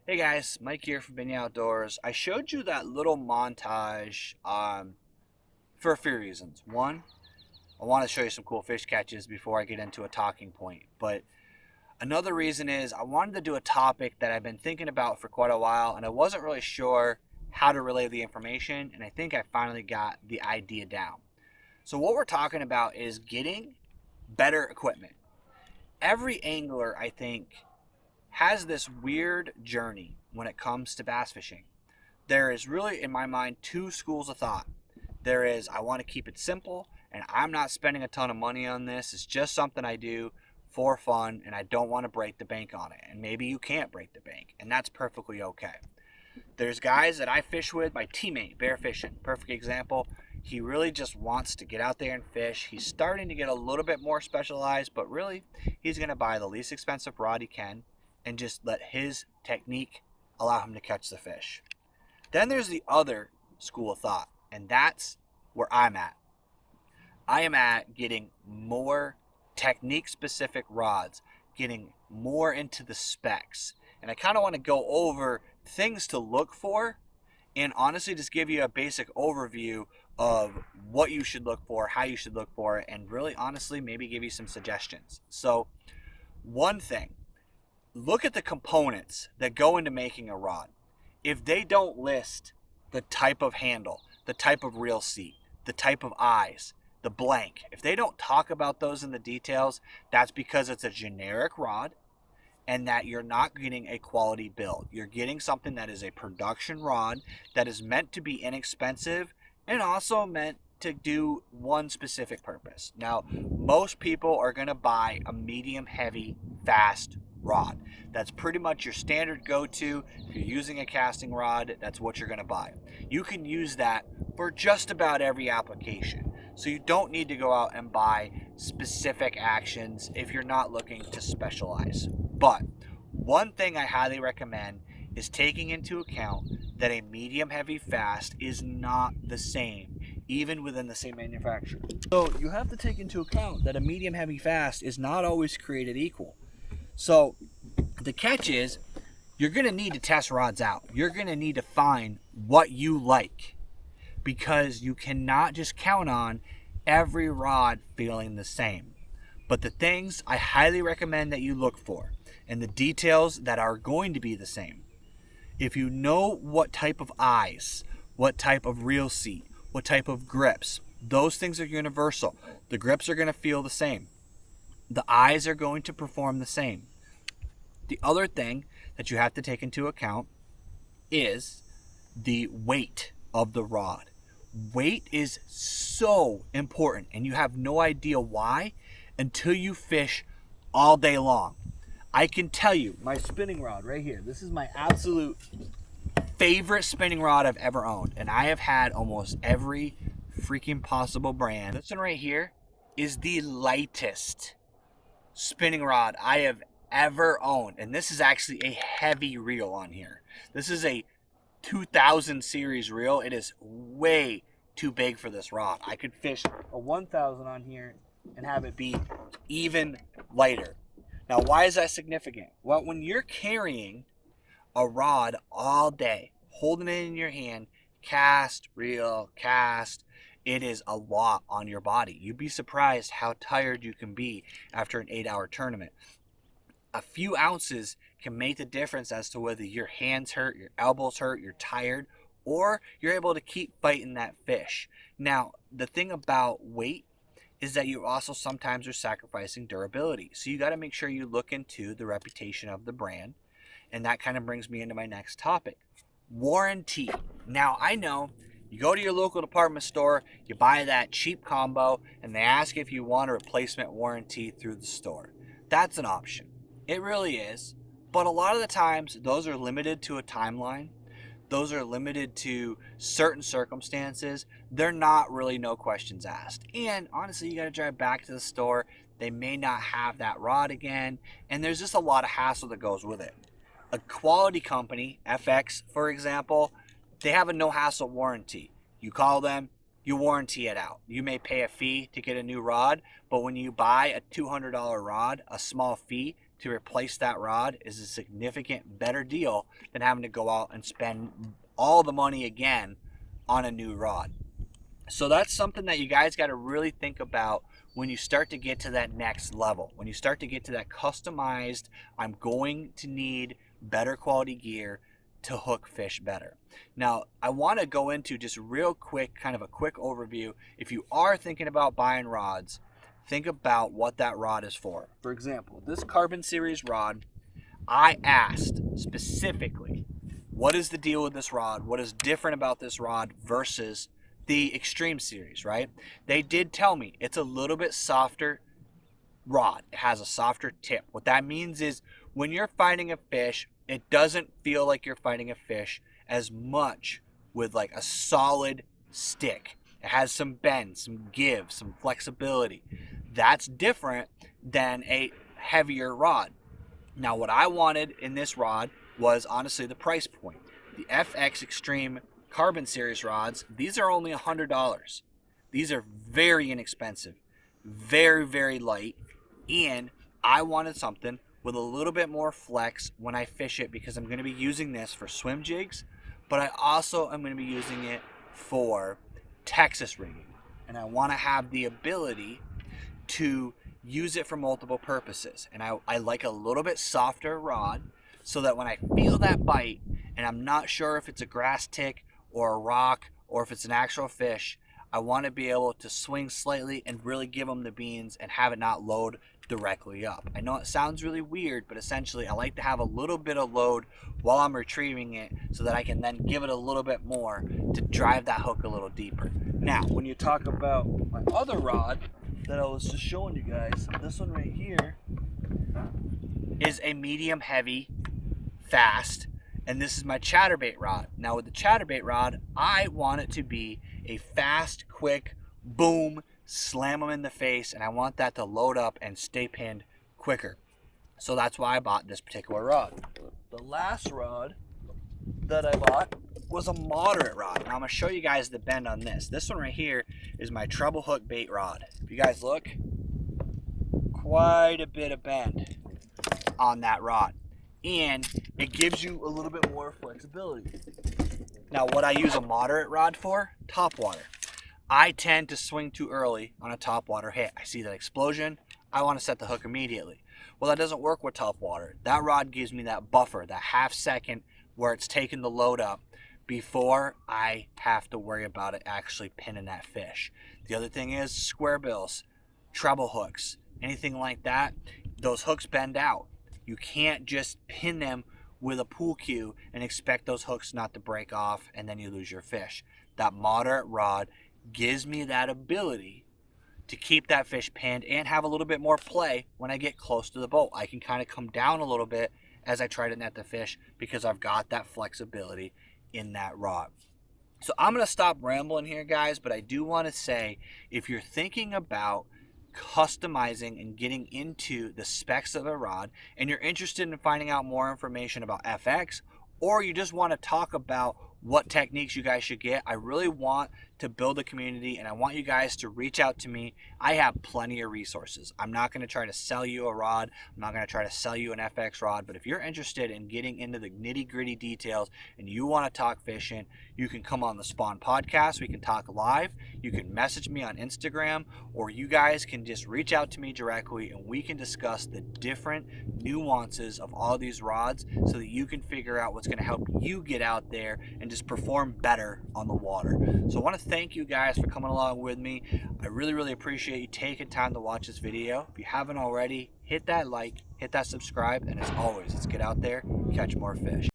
Hey guys, Mike here from Benny Outdoors. I showed you that little montage for a few reasons. One, I want to show you some cool fish catches before I get into a talking point. But another reason is I wanted to do a topic that I've been thinking about for quite a while, and I wasn't really sure how to relay the information, and I think I finally got the idea down. So what we're talking about is getting better equipment. Every angler, I think, has this weird journey when it comes to bass fishing. There is really, in my mind, two schools of thought. There is, I want to keep it simple, and I'm not spending a ton of money on this. It's just something I do for fun, and I don't want to break the bank on it. And maybe you can't break the bank, and that's perfectly okay. There's guys that I fish with, my teammate, Bear Fishing, perfect example. He really just wants to get out there and fish. He's starting to get a little bit more specialized, but really, he's going to buy the least expensive rod he can and just let his technique allow him to catch the fish. Then there's the other school of thought, and that's where I'm at. I am at getting more technique-specific rods, getting more into the specs. And I kind of want to go over things to look for and honestly just give you a basic overview of what you should look for, how you should look for it, and really honestly maybe give you some suggestions. So one thing, look at the components that go into making a rod. If they don't list the type of handle, the type of reel seat, the type of eyes, the blank, if they don't talk about those in the details, that's because it's a generic rod and that you're not getting a quality build. You're getting something that is a production rod that is meant to be inexpensive and also meant to do one specific purpose. Now, most people are going to buy a medium heavy fast rod. That's pretty much your standard go-to. If you're using a casting rod, that's what you're going to buy. You can use that for just about every application. So you don't need to go out and buy specific actions if you're not looking to specialize. But one thing I highly recommend is taking into account that a medium heavy fast is not the same, even within the same manufacturer. So you have to take into account that a medium heavy fast is not always created equal. So the catch is, you're going to need to test rods out. You're going to need to find what you like, because you cannot just count on every rod feeling the same. But the things I highly recommend that you look for and the details that are going to be the same. If you know what type of eyes, what type of reel seat, what type of grips, those things are universal. The grips are going to feel the same. The eyes are going to perform the same. The other thing that you have to take into account is the weight of the rod. Weight is so important, and you have no idea why until you fish all day long. I can tell you, my spinning rod right here, this is my absolute favorite spinning rod I've ever owned, and I have had almost every freaking possible brand. This one right here is the lightest spinning rod I have ever owned, and this is actually a heavy reel on here. This is a 2000 series reel. It is way too big for this rod. I could fish a 1000 on here and have it be even lighter. Now, why is that significant? Well, when you're carrying a rod all day, holding it in your hand, cast, reel, cast, it is a lot on your body. You'd be surprised how tired you can be after an 8-hour tournament. A few ounces can make the difference as to whether your hands hurt, your elbows hurt, you're tired, or you're able to keep fighting that fish. Now, the thing about weight is that you also sometimes are sacrificing durability. So you got to make sure you look into the reputation of the brand. And that kind of brings me into my next topic. Warranty. Now, I know you go to your local department store, you buy that cheap combo, and they ask if you want a replacement warranty through the store. That's an option. It really is. But a lot of the times, those are limited to a timeline. Those are limited to certain circumstances. They're not really no questions asked. And honestly, you got to drive back to the store. They may not have that rod again. And there's just a lot of hassle that goes with it. A quality company, FX, for example, they have a no-hassle warranty. You call them, you warranty it out. You may pay a fee to get a new rod, but when you buy a $200 rod, a small fee to replace that rod is a significant better deal than having to go out and spend all the money again on a new rod. So that's something that you guys got to really think about when you start to get to that next level. When you start to get to that customized, I'm going to need better quality gear to hook fish better. Now, I want to go into just real quick, kind of a quick overview. If you are thinking about buying rods, think about what that rod is for. For example, this Carbon Series rod, I asked specifically, what is the deal with this rod? What is different about this rod versus the Extreme Series, right? They did tell me it's a little bit softer rod. It has a softer tip. What that means is when you're fighting a fish, it doesn't feel like you're fighting a fish as much with like a solid stick. It has some bend, some give, some flexibility. That's different than a heavier rod. Now, what I wanted in this rod was honestly the price point. The FX Extreme Carbon Series rods, these are only $100. These are very inexpensive, very, very light, and I wanted something with a little bit more flex when I fish it because I'm going to be using this for swim jigs, but I also am going to be using it for Texas rigging, and I want to have the ability to use it for multiple purposes. And I like a little bit softer rod so that when I feel that bite and I'm not sure if it's a grass tick or a rock or if it's an actual fish, I want to be able to swing slightly and really give them the beans and have it not load directly up. I know it sounds really weird, but essentially I like to have a little bit of load while I'm retrieving it so that I can then give it a little bit more to drive that hook a little deeper. Now, when you talk about my other rod that I was just showing you guys, this one right here is a medium heavy, fast, and this is my chatterbait rod. Now with the chatterbait rod, I want it to be a fast, quick, boom, slam them in the face, and I want that to load up and stay pinned quicker. So that's why I bought this particular rod. The last rod that I bought was a moderate rod. Now I'm gonna show you guys the bend on this. This one right here is my treble hook bait rod. If you guys look, quite a bit of bend on that rod. And it gives you a little bit more flexibility. Now what I use a moderate rod for, topwater. I tend to swing too early on a topwater hit. I see that explosion, I want to set the hook immediately. Well, that doesn't work with topwater. That rod gives me that buffer, that half second where it's taking the load up before I have to worry about it actually pinning that fish. The other thing is square bills, treble hooks, anything like that, those hooks bend out. You can't just pin them with a pool cue and expect those hooks not to break off and then you lose your fish. That moderate rod gives me that ability to keep that fish pinned and have a little bit more play when I get close to the boat. I can kind of come down a little bit as I try to net the fish because I've got that flexibility in that rod. So I'm going to stop rambling here, guys, but I do want to say if you're thinking about customizing and getting into the specs of a rod and you're interested in finding out more information about FX, or you just want to talk about what techniques you guys should get, I really want to build a community and I want you guys to reach out to me. I have plenty of resources. I'm not going to try to sell you a rod. I'm not going to try to sell you an FX rod, but if you're interested in getting into the nitty-gritty details and you want to talk fishing, you can come on the Spawn podcast. We can talk live. You can message me on Instagram, or you guys can just reach out to me directly and we can discuss the different nuances of all these rods so that you can figure out what's going to help you get out there and just perform better on the water. So I want to thank you guys for coming along with me. I really, really appreciate you taking time to watch this video. If you haven't already, hit that like, hit that subscribe, and as always, let's get out there and catch more fish.